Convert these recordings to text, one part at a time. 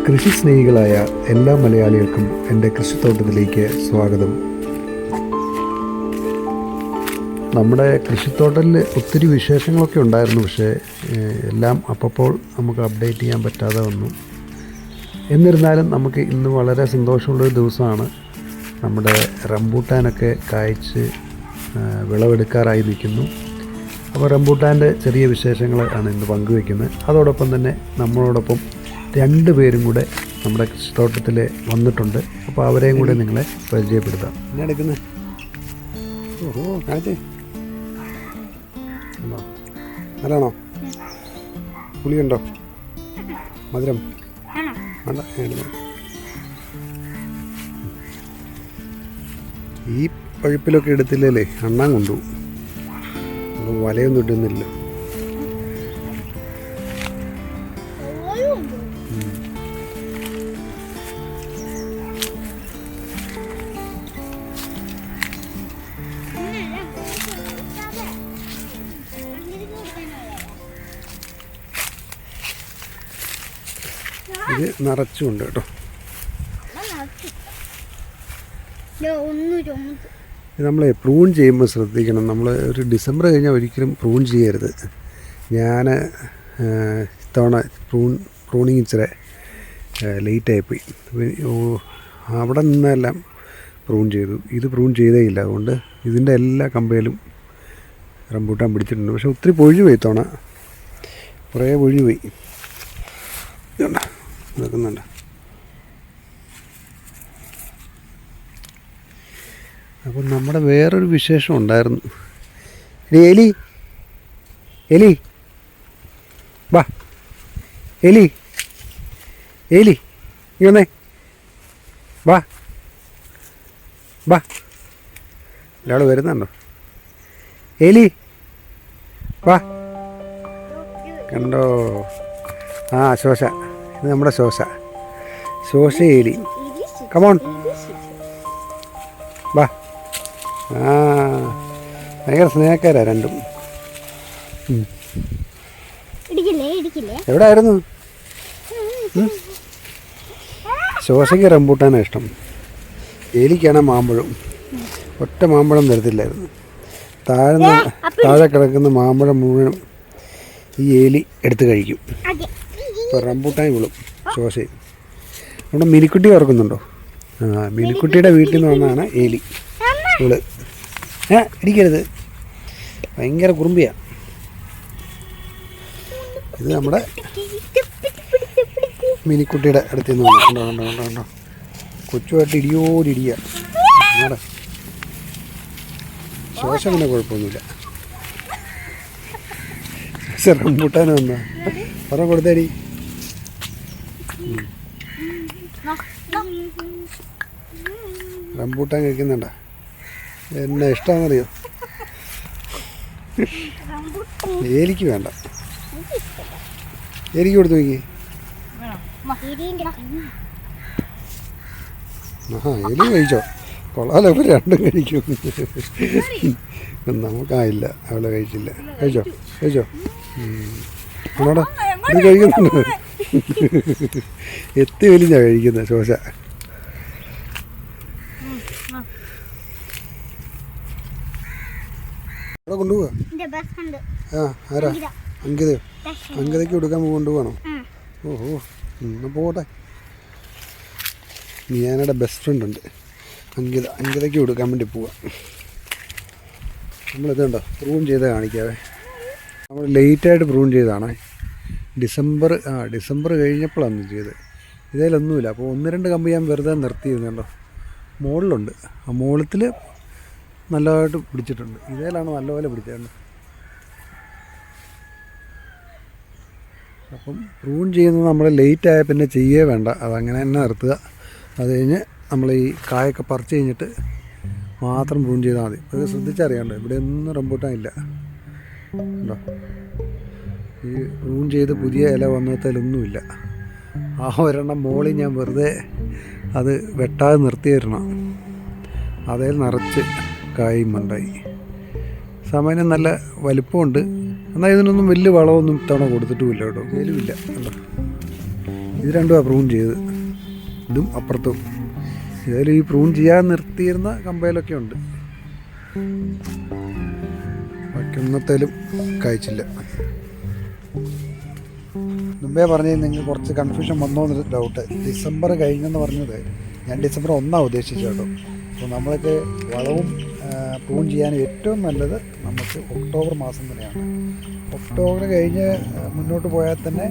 കൃഷി സ്നേഹികളായ എല്ലാ മലയാളികൾക്കും എൻ്റെ കൃഷിത്തോട്ടത്തിലേക്ക് സ്വാഗതം. നമ്മുടെ കൃഷിത്തോട്ടത്തിൽ ഒത്തിരി വിശേഷങ്ങളൊക്കെ ഉണ്ടായിരുന്നു, പക്ഷേ എല്ലാം അപ്പോൾ നമുക്ക് അപ്ഡേറ്റ് ചെയ്യാൻ പറ്റാതെ വന്നു. എന്നിരുന്നാലും നമുക്ക് ഇന്ന് വളരെ സന്തോഷമുള്ളൊരു ദിവസമാണ്. നമ്മുടെ റംബൂട്ടാനൊക്കെ കായ്ച്ച് വിളവെടുക്കാറായി നിൽക്കുന്നു. അപ്പോൾ റംബൂട്ടാൻ്റെ ചെറിയ വിശേഷങ്ങൾ ആണ് ഇന്ന് പങ്കുവയ്ക്കുന്നത്. അതോടൊപ്പം തന്നെ നമ്മളോടൊപ്പം 2 പേരും കൂടെ നമ്മുടെ കൃഷിത്തോട്ടത്തിൽ വന്നിട്ടുണ്ട്. അപ്പോൾ അവരെയും കൂടെ നിങ്ങളെ പരിചയപ്പെടുത്താം. എന്നാ എടുക്കുന്നത്? ഓഹോ, കാഴ്ച നല്ലതാണോ? പുളിയുണ്ടോ? മധുരം വേണ്ട. ഈ പഴുപ്പിലൊക്കെ എടുത്തില്ലേ അണ്ണാൻ കൊണ്ടുപോകും. വലയൊന്നും ഇടുന്നില്ല. ഇത് നിറച്ചുണ്ട് കേട്ടോ. ഇത് നമ്മൾ പ്രൂൺ ചെയ്യുമ്പോൾ ശ്രദ്ധിക്കണം. നമ്മൾ ഒരു ഡിസംബർ കഴിഞ്ഞാൽ ഒരിക്കലും പ്രൂൺ ചെയ്യരുത്. ഞാൻ ഇത്തവണ പ്രൂണിങ് ഇച്ചിരി ലേറ്റായിപ്പോയി. അവിടെ നിന്നെല്ലാം പ്രൂൺ ചെയ്തു. ഇത് പ്രൂൺ ചെയ്തേ ഇല്ല. അതുകൊണ്ട് ഇതിൻ്റെ എല്ലാ കമ്പയിലും റംബൂട്ടാൻ പിടിച്ചിട്ടുണ്ട്. പക്ഷെ ഒത്തിരി പൊഴിഞ്ഞു പോയി ഇത്തവണ. കുറേ പൊഴിഞ്ഞു പോയി. നിൽക്കുന്നുണ്ട്. അപ്പം നമ്മുടെ വേറൊരു വിശേഷം ഉണ്ടായിരുന്നു. എലി എലി വാ, എലി എലി ഇങ്ങനെ വാ വാ. ഒരാൾ വരുന്നുണ്ടോ? എലി വാ. കണ്ടോ? ആ, ശോശ. ഇത് നമ്മുടെ ശോശ എലി. കമോൺ വാ. ആ, ഭയങ്കര സ്നേഹക്കാരാ രണ്ടും. എവിടെ ആയിരുന്നു? ശോശയ്ക്ക് റംബൂട്ടാനാണ് ഇഷ്ടം. എലിക്കാണ് മാമ്പഴം. ഒറ്റ മാമ്പഴം തരത്തില്ലായിരുന്നു. താഴെ കിടക്കുന്ന മാമ്പഴം മുഴുവനും ഈ എലി എടുത്ത് കഴിക്കും. ഇപ്പോൾ റംബൂട്ടാൻ വിളും ശോശയും. നമ്മുടെ മിനിക്കുട്ടി ഓർക്കുന്നുണ്ടോ? ആ, മിനിക്കുട്ടിയുടെ വീട്ടിൽ നിന്ന് വന്നതാണ് എലി. ഇവള് ഇടിക്കരുത്, ഭയങ്കര കുറുമ്പിയാണ്. ഇത് നമ്മുടെ മിനിക്കുട്ടിയുടെ അടുത്ത് നിന്ന് വന്നു. കണ്ടോ? കൊച്ചുമായിട്ട് ഇടിയോടിടിയ. നമ്മുടെ ശോശം പിന്നെ കുഴപ്പമൊന്നുമില്ല. റംബൂട്ടാൻ വന്നാ പറഞ്ഞ കൊടുത്തേടി. റംബൂട്ടാൻ കഴിക്കുന്നുണ്ടോ? എന്നെ ഇഷ്ടമാണെന്നറിയോ? എലിക്ക് വേണ്ട. എലിക്ക് കൊടുത്തു നോക്കി. എലി കഴിച്ചോ? കൊള്ളാലോ. ഇവർ രണ്ടും കഴിക്കും. നമുക്കായില്ല. അവളെ കഴിച്ചില്ല. കഴിച്ചോ? ആണോടാ? ഇത് കഴിക്കുന്നുണ്ടോ? എത്തി വലിഞ്ഞാ കഴിക്കുന്നത് ശോശ. അവിടെ കൊണ്ടുപോവാ. ആ, ആരാ? അങ്കിതയ്ക്ക് കൊടുക്കാൻ കൊണ്ടുപോകണോ? ഓഹോ, പോട്ടെ. ഞാനയുടെ ബെസ്റ്റ് ഫ്രണ്ട് ഉണ്ട് അങ്കിതയ്ക്ക് കൊടുക്കാൻ വേണ്ടി പോവാം. നമ്മളിതുണ്ടോ പ്രൂൺ ചെയ്ത് കാണിക്കാവേ. നമ്മൾ ലേറ്റായിട്ട് പ്രൂൺ ചെയ്തതാണ്. ഡിസംബർ കഴിഞ്ഞപ്പോഴാണ് ചെയ്തത്. ഇതിലൊന്നുമില്ല. അപ്പോൾ 1-2 കമ്പ് ഞാൻ വെറുതെ നിർത്തിയിരുന്നുണ്ടോ. മുകളിലുണ്ട്. ആ മുകളിൽ നല്ലതായിട്ട് പിടിച്ചിട്ടുണ്ട്. ഇതിലാണ് നല്ലപോലെ പിടിച്ചിട്ടുണ്ട്. അപ്പം പ്രൂൺ ചെയ്യുന്നത് നമ്മൾ ലേറ്റായ പിന്നെ ചെയ്യേ വേണ്ട. അതങ്ങനെ തന്നെ നിർത്തുക. അത് കഴിഞ്ഞ് നമ്മൾ ഈ കായൊക്കെ പറിച്ച് കഴിഞ്ഞിട്ട് മാത്രം പ്രൂൺ ചെയ്താൽ മതി. അത് ശ്രദ്ധിച്ചറിയാണ്ടോ, ഇവിടെ ഒന്നും റംബൂട്ടാൻ ഇല്ല. ഉണ്ടോ? ഈ പ്രൂൺ ചെയ്ത് പുതിയ ഇല വന്നതിലൊന്നുമില്ല. ആ ഒരെണ്ണം മോളിൽ ഞാൻ വെറുതെ അത് വെട്ടാതെ നിർത്തി തരണം. അതിൽ നിറച്ച് കായും ഉണ്ടായി. സാമാന്യം നല്ല വലിപ്പമുണ്ട്. എന്നാൽ ഇതിനൊന്നും വലിയ വളമൊന്നും ഇത്തവണ കൊടുത്തിട്ടുമില്ല കേട്ടോ. വെയിലുമില്ല. കണ്ടോ? ഇത് രണ്ടുമാണ് പ്രൂൺ ചെയ്ത്, ഇതും അപ്പുറത്തും. ഏതായാലും ഈ പ്രൂൺ ചെയ്യാൻ നിർത്തിയിരുന്ന കമ്പയിലൊക്കെ ഉണ്ട്, ബാക്കി ഒന്നത്തേലും കഴിച്ചില്ല. മുമ്പേ പറഞ്ഞത് നിങ്ങൾക്ക് കുറച്ച് കൺഫ്യൂഷൻ വന്നോ എന്നൊരു ഡൗട്ട്. ഡിസംബർ കഴിഞ്ഞെന്ന് പറഞ്ഞത് ഞാൻ ഡിസംബർ 1 ഉദ്ദേശിച്ചു കേട്ടോ. അപ്പോൾ നമ്മളൊക്കെ വളവും പ്രൂൺ ചെയ്യാൻ ഏറ്റവും നല്ലത് നമുക്ക് ഒക്ടോബർ മാസം തന്നെയാണ്. ഒക്ടോബർ കഴിഞ്ഞ് മുന്നോട്ട് പോയാൽ തന്നെ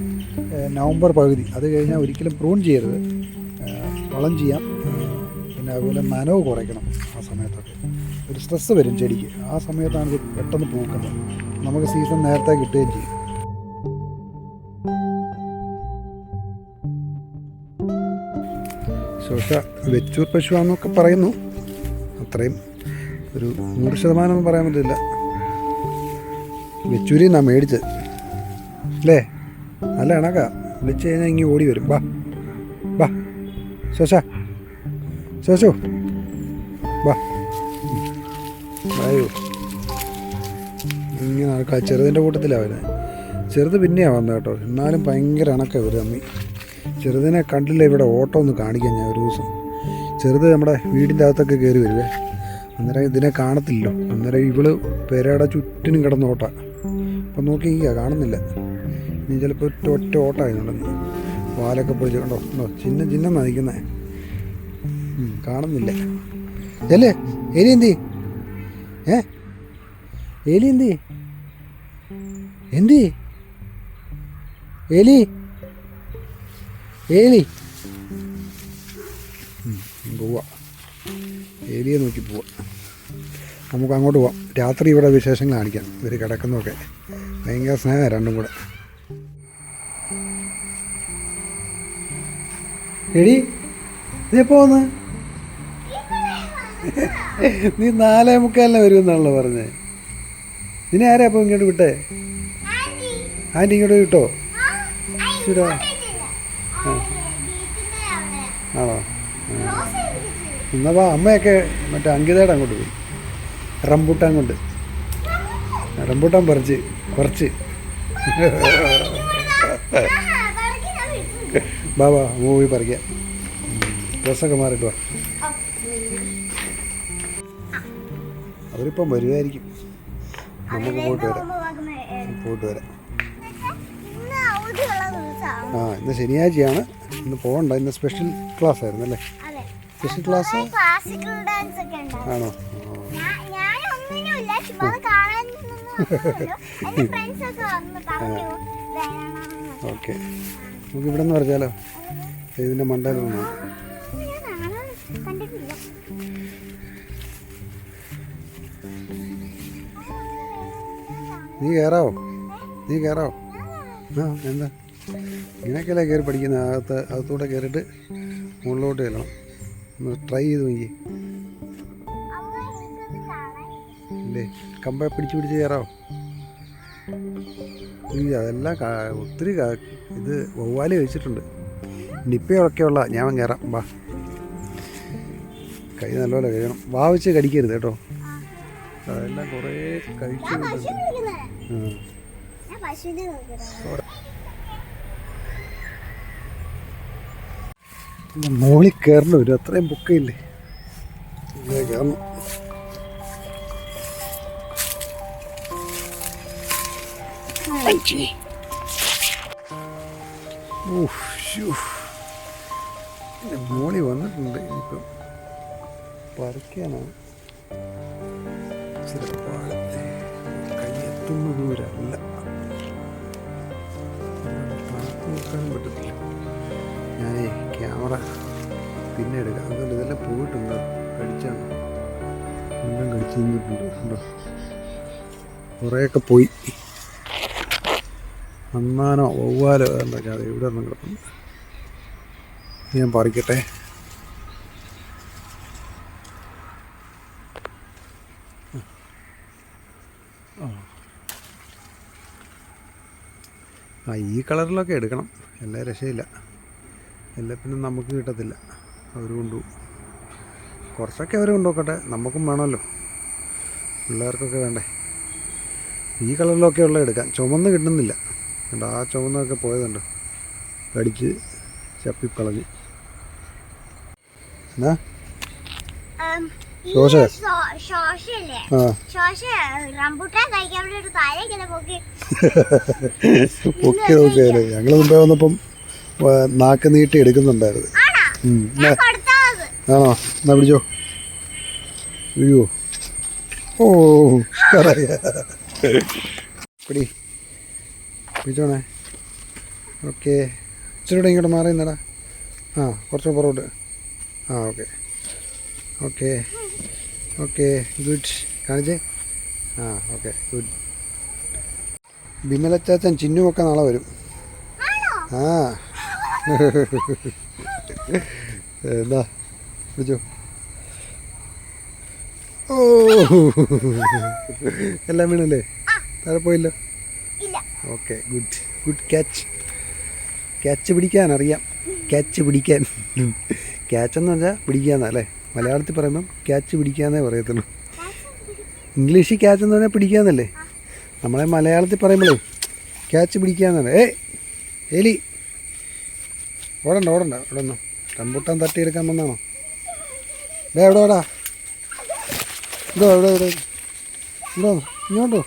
നവംബർ പകുതി, അത് കഴിഞ്ഞാൽ ഒരിക്കലും പ്രൂൺ ചെയ്യരുത്. വളം ചെയ്യാം, പിന്നെ അതുപോലെ നനവ് കുറയ്ക്കണം. ആ സമയത്തൊക്കെ ഒരു സ്ട്രെസ്സ് വരും ചെടിക്ക്. ആ സമയത്താണ് ഇത് പെട്ടെന്ന് പൂക്കുന്നത്. നമുക്ക് സീസൺ നേരത്തെ കിട്ടുകയും ചെയ്യും. ശോഷ വെച്ചൂർ പശുവാന്നൊക്കെ പറയുന്നു. അത്രയും ഒരു 100% ഒന്നും പറയാൻ പറ്റില്ല. വെച്ചൂരിൽ നിന്നാണ് മേടിച്ചത് അല്ലേ? നല്ല ഇണക്ക. വിളിച്ച് കഴിഞ്ഞാൽ ഇങ്ങനെ ഓടി വരും. ബാ ബാ ശോശ, ശോശു ബാ വായു. ഇങ്ങനെ നടക്കുക. ചെറുതിൻ്റെ കൂട്ടത്തിലാണ് വരുന്നത്. ചെറുത് പിന്നെയാണ് വന്നത് കേട്ടോ. എന്നാലും ഭയങ്കര ഇണക്കം ഒരു തമ്മി. ചെറുതിനെ കണ്ടില്ല. ഇവിടെ ഓട്ടം ഒന്ന് കാണിക്കാൻ ഞാൻ ഒരു ദിവസം. ചെറുത് നമ്മുടെ വീടിൻ്റെ അകത്തൊക്കെ കയറി വരുവേ. അന്നേരം ഇതിനെ കാണത്തില്ലല്ലോ. അന്നേരം ഇവള് പെരയുടെ ചുറ്റിനും കിടന്ന ഓട്ട. അപ്പം നോക്കിയിരിക്കുക, കാണുന്നില്ല. ഇനി ചിലപ്പോൾ ഒറ്റ ഓട്ടമായിരുന്നുണ്ടെന്ന്. വാലൊക്കെ പൊളിച്ച് കണ്ടോ ഉണ്ടോ, ചിഹ്നം നയിക്കുന്നേ. കാണുന്നില്ല. അല്ലേ എലി എന്തി? എലി എന്തി? എന്തി എലി? ഏലി പോവാ. ഏലിയെ നോക്കി പോവാം. നമുക്ക് അങ്ങോട്ട് പോവാം. രാത്രി ഇവിടെ വിശേഷങ്ങൾ കാണിക്കാം. ഇവർ കിടക്കുന്നതൊക്കെ ഭയങ്കര സ്നേഹമാണ് രണ്ടും കൂടെ. എടി ഇതെപ്പോ വന്ന്? നീ 4:45 വരുമെന്നാണല്ലോ പറഞ്ഞേ. നിന്നെ ആരാ അപ്പോൾ ഇങ്ങോട്ട് വിട്ടേ? ആൻറ്റി ഇങ്ങോട്ട് വിട്ടോ? ശരിയാ. ആണോ? എന്നപ്പോൾ അമ്മയൊക്കെ മറ്റേ അങ്കിതയുടെ അങ്ങോട്ട് പോയി. റംബൂട്ടാൻ കൊണ്ട് റംബൂട്ടാൻ കുറച്ച് ബാബാ പോയി പറിക്കാം. ഡ്രസ്സൊക്കെ മാറിയിട്ട് വാ. അവരിപ്പം വരുമായിരിക്കും. നമുക്ക് പോയിട്ട് വരാം. ഇന്ന് ശനിയാഴ്ചയാണ്. ഇന്ന് പോകണ്ട. ഇന്ന് സ്പെഷ്യൽ ക്ലാസ് ആയിരുന്നു അല്ലേ? സ്പെഷ്യൽ ക്ലാസ് ആണോ? ഓക്കെ, നമുക്ക് ഇവിടെ നിന്ന് പറഞ്ഞാലോ? ഇതിൻ്റെ മണ്ടയിലൊന്നും നീ കയറാവോ? ആ എന്താ ഇങ്ങനെയൊക്കെയല്ലേ കയറി പഠിക്കുന്നത്? അകത്തൂടെ കയറിയിട്ട് മുകളിലോട്ട് ചെല്ലണം. ഒന്ന് ട്രൈ ചെയ്ത് നോക്കി അല്ലേ? കമ്പ പിടിച്ച് കയറാവോ? അതെല്ലാം ഒത്തിരി ഇത് വവ്വാല് കഴിച്ചിട്ടുണ്ട്. നിപ്പയൊക്കെയുള്ള ഞാൻ കയറാം. വാ, കൈ നല്ലപോലെ കഴിയണം. വാ വെച്ച് കടിക്കരുത് കേട്ടോ. അതെല്ലാം കുറേ കഴിച്ചു. മോളിൽ കയറണം. ഒരു അത്രയും പൊക്കയില്ലേ കയറണം. മോളി വന്നിട്ടുണ്ട്. ഇനിയിപ്പം പറിക്കാനാണ് ചിലപ്പോൾ കയ്യെത്തുന്ന ദൂരമല്ല. നോക്കാനും പറ്റത്തില്ല. ഞാനേ ക്യാമറ പിന്നെ എടുക്കാം. അതുകൊണ്ട് ഇതെല്ലാം പോയിട്ടുണ്ട്. കടിച്ചാണ് എല്ലാം കടിച്ചു നിന്നിട്ടുണ്ട്. ഉണ്ടോ? കുറേയൊക്കെ പോയി. അന്നാനോ വവ്വാലോ എന്തൊക്കെ അത് ഇവിടെ ഒന്നും കിടക്കുന്നു. ഞാൻ പറിക്കട്ടെ. ഈ കളറിലൊക്കെ എടുക്കണം. എല്ലാ രക്ഷയില്ല. എല്ലാം പിന്നെ നമുക്ക് കിട്ടത്തില്ല. അവർ കൊണ്ടുപോകും. കുറച്ചൊക്കെ അവർ കൊണ്ടുപോക്കട്ടെ, നമുക്കും വേണമല്ലോ, പിള്ളേർക്കൊക്കെ വേണ്ടേ. ഈ കളറിലൊക്കെ ഉള്ള എടുക്കാം. ചുമന്ന് കിട്ടുന്നില്ല. കണ്ടോ? ആ ചുമന്നൊക്കെ പോയതുണ്ട്. കടിച്ച് ചപ്പിക്കളഞ്ഞ്. എന്നാ ശോശ ശോശ ആ റംബൂട്ടാൻ കഴിക്കാൻ വേണ്ടി താഴേക്കല്ലേ പൊക്കി പൊക്കി നോക്കിയാലേ ഞങ്ങൾ മുമ്പേ വന്നപ്പം നാക്ക് നീട്ടി എടുക്കുന്നുണ്ടായിരുന്നു. ആണോ? എന്നാ പിടിച്ചോ. അയ്യോ ഓ പിടി പിടിച്ചോണേ. ഓക്കെ ഇച്ചിരി കൂടെ ഇങ്ങോട്ട് മാറി നിന്നടാ. ആ കുറച്ച് പുറകോട്ട്. ആ ഓക്കെ ഓക്കെ ഓക്കെ ഗുഡ്. കാണിച്ചേ. ആ ഓക്കെ ഗുഡ്. ബിമലച്ചാച്ചൻ ചിന്നുമൊക്കെ നാളെ വരും. ആ എന്താ പിടിച്ചോ. ഓ എല്ലാം വീണല്ലേ? താഴെ പോയില്ലോ? Okay good good catch. Catch പിടിക്കാൻ അറിയാം. ക്യാച്ച് പിടിക്കാൻ. ക്യാച്ച് എന്ന് പറഞ്ഞാൽ പിടിക്കാന്നല്ലേ? മലയാളത്തിൽ പറയുമ്പം ക്യാച്ച് പിടിക്കാന്നേ പറയത്തുള്ളൂ. ഇംഗ്ലീഷിൽ ക്യാച്ച് എന്ന് പറഞ്ഞാൽ പിടിക്കാന്നല്ലേ? നമ്മളെ മലയാളത്തിൽ പറയുമ്പോഴേ ക്യാച്ച് പിടിക്കാന്നാണ്. എലി ഓടണ്ട ഓടണ്ട. ഇവിടെ ഒന്നോ റംബൂട്ടാൻ തട്ടിയെടുക്കാൻ വന്നാണോ? എവിടെ ഓടാ? ഇതോ എവിടെ എവിടെ ഇതോ ഇങ്ങോട്ടോ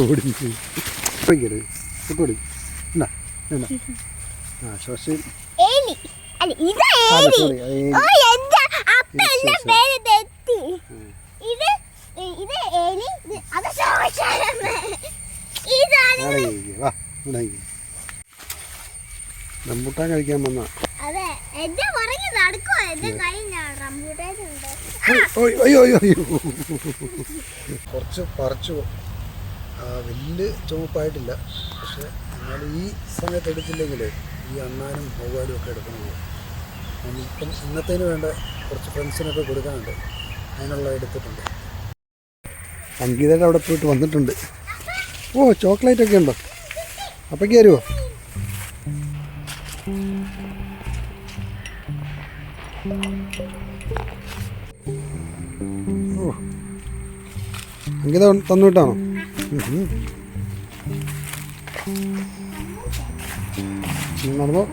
ഓടി ഇപ്പോടി എന്നാ എന്നാ. ആ ശ്വാസം റംബൂട്ടാൻ കഴിക്കാൻ വന്നാ. കുറച്ച് പറിച്ചു. വലിയ ചുവപ്പായിട്ടില്ല, പക്ഷെ എന്നാലും ഈ സമയത്ത് എടുത്തില്ലെങ്കിൽ ഈ അണ്ണാനും വവ്വാലും ഒക്കെ എടുക്കണമല്ലോ. ഇപ്പം ഇന്നത്തേന് വേണ്ട കുറച്ച് ഫ്രണ്ട്സിനൊക്കെ കൊടുക്കാനുണ്ട്, അതിനുള്ള എടുത്തിട്ടുണ്ട്. സംഗീതയുടെ അവിടെ പോയിട്ട് വന്നിട്ടുണ്ട്. ഓ ചോക്ലേറ്റ് ഒക്കെ ഉണ്ടോ? അപ്പയ്ക്ക് തരുമോ? ഓ സംഗീത തന്നു വിട്ടാണോ? നടന്നോ?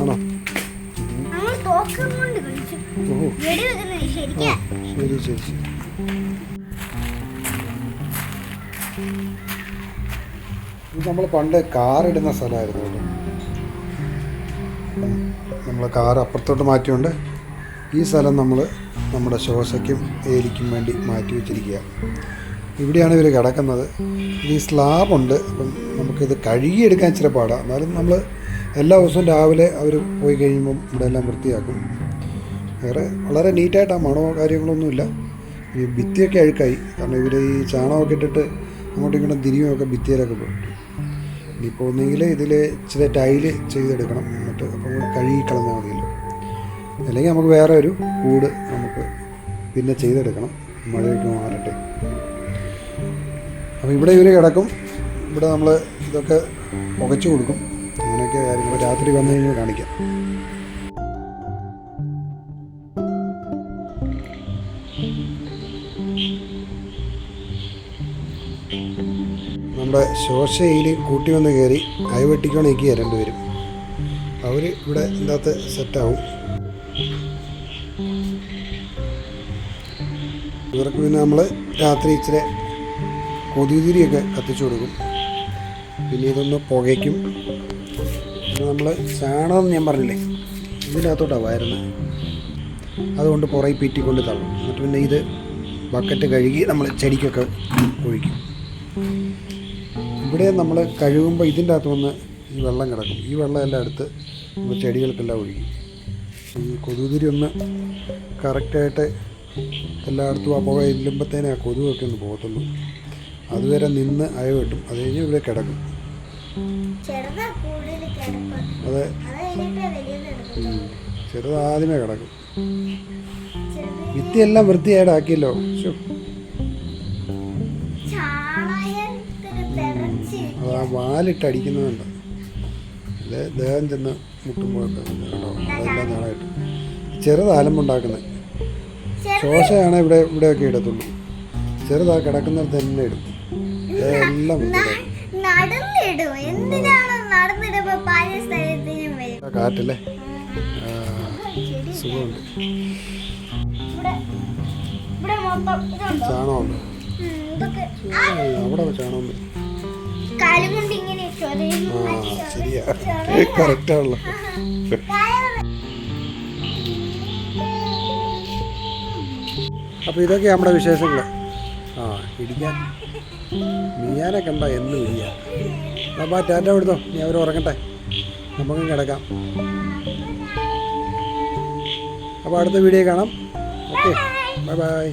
ആണോ? ശരി ശരി ശരി. ഇത് നമ്മൾ പണ്ട് കാറിടുന്ന സ്ഥലമായിരുന്നു കേട്ടോ. നമ്മൾ കാർ അപ്പുറത്തോട്ട് മാറ്റിയുണ്ട്. ഈ സ്ഥലം നമ്മൾ നമ്മുടെ ശോശയ്ക്കും ഏലിക്കും വേണ്ടി മാറ്റി വെച്ചിരിക്കുക. ഇവിടെയാണ് ഇവർ കിടക്കുന്നത്. ഈ സ്ലാബുണ്ട്. അപ്പം നമുക്കിത് കഴുകിയെടുക്കാൻ ഇച്ചിരി പാടാണ്. എന്നാലും നമ്മൾ എല്ലാ ദിവസവും രാവിലെ അവർ പോയി കഴിയുമ്പം ഇവിടെ എല്ലാം വൃത്തിയാക്കും. വേറെ വളരെ നീറ്റായിട്ടാണ്, മണമോ കാര്യങ്ങളൊന്നുമില്ല. ഈ ഭിത്തിയൊക്കെ അഴുക്കായി, കാരണം ഇവർ ഈ ചാണകമൊക്കെ ഇട്ടിട്ട് അങ്ങോട്ടും ഇങ്ങോട്ടും തിരിയുമൊക്കെ ഭിത്തിയിലൊക്കെ പോയിട്ട്. ഇനിയിപ്പോൾ ഒന്നെങ്കിൽ ഇതിൽ ഇച്ചിരി ടൈല് ചെയ്തെടുക്കണം, എന്നിട്ട് അപ്പോൾ കഴുകി കളഞ്ഞാൽ മതിയല്ലോ. അല്ലെങ്കിൽ നമുക്ക് വേറെ ഒരു കൂട് നമുക്ക് പിന്നെ ചെയ്തെടുക്കണം, മഴയൊക്കെ മാറട്ടെ. അപ്പോൾ ഇവിടെ ഇവർ കിടക്കും. ഇവിടെ നമ്മൾ ഇതൊക്കെ പുകച്ചു കൊടുക്കും. അങ്ങനെയൊക്കെ കാര്യങ്ങൾ രാത്രി വന്നു കഴിഞ്ഞാൽ കാണിക്കാം. നമ്മുടെ ശോശയിൽ കൂട്ടി വന്ന് കയറി അയവെട്ടിക്കോണം നിൽക്കുക രണ്ടുപേരും. അവർ ഇവിടെ ഇതിനകത്ത് സെറ്റാവും. ഇവർക്ക് പിന്നെ നമ്മൾ രാത്രി ഇച്ചിരി കൊതുകുതിരിയൊക്കെ കത്തിച്ചു കൊടുക്കും. പിന്നെ ഇതൊന്ന് പുകയ്ക്കും. പിന്നെ നമ്മൾ ചാണകം ഞാൻ പറഞ്ഞില്ലേ ഇതിനകത്തോട്ടാണ് വരുന്നത്, അതുകൊണ്ട് പുറകെ പീറ്റിക്കൊണ്ട് തള്ളും. എന്നിട്ട് പിന്നെ ഇത് ബക്കറ്റ് കഴുകി നമ്മൾ ചെടിക്കൊക്കെ ഒഴിക്കും. ഇവിടെ നമ്മൾ കഴുകുമ്പോൾ ഇതിൻ്റെ അകത്ത് വന്ന് ഈ വെള്ളം കിടക്കും. ഈ വെള്ളം എല്ലാം എടുത്ത് നമ്മൾ ചെടികൾക്കെല്ലാം ഒഴിക്കും. ഈ കൊതുകുതിരി ഒന്ന് കറക്റ്റായിട്ട് എല്ലായിടത്തും ആ പുക ഇല്ലുമ്പോഴത്തേനെ ആ കൊതുകൊക്കെ ഒന്ന് പോകത്തുള്ളൂ. അതുവരെ നിന്ന് അയ വെട്ടും. അത് കഴിഞ്ഞ് ഇവിടെ കിടക്കും. അതെ, ചെറുത് ആദ്യമേ കിടക്കും. ഭിത്തിയെല്ലാം വൃത്തിയായിട്ടാക്കിയല്ലോ. അത് ആ വാലിട്ട് അടിക്കുന്നതുണ്ട്. അല്ലേ ദേഹം ചെന്ന് മുട്ടുമ്പോഴൊക്കെ കേട്ടോ, അതെല്ലാം നാളായിട്ട് ചെറുത് അലമ്പുണ്ടാക്കുന്നത്. ശോശയാണ് ഇവിടെയൊക്കെ ഇടത്തുള്ളൂ. ചെറുതാ കിടക്കുന്നിടത്ത് തന്നെ ഇടും. എല്ലാം വൃത്തിയാക്കും. നടന്നിടുമ്പോ പല സ്ഥലത്തിനും വരും. കാറ്റല്ലേ സുഖമുണ്ട്. ഇവിടെ ഇവിടെ മൊത്തം ഇതുണ്ടോ? ചാണകമുണ്ട്. ഇതൊക്കെ അവിടെ ചാണകം വരും. കാലും കൊണ്ട് ഇങ്ങനെ ശരിയാ, കറക്റ്റാണല്ലോ. അപ്പോൾ ഇതൊക്കെ നമ്മുടെ വിശേഷങ്ങൾ. ഇടിക്കാൻ മീയാനെ കണ്ട എന്ന് ഇടിയാ. അപ്പോൾ ടാറ്റ കൊടുത്തോ, നീ അവർ ഉറങ്ങട്ടെ, നമുക്കും കിടക്കാം. അപ്പോൾ അടുത്ത വീഡിയോ കാണാം. Okay, bye bye.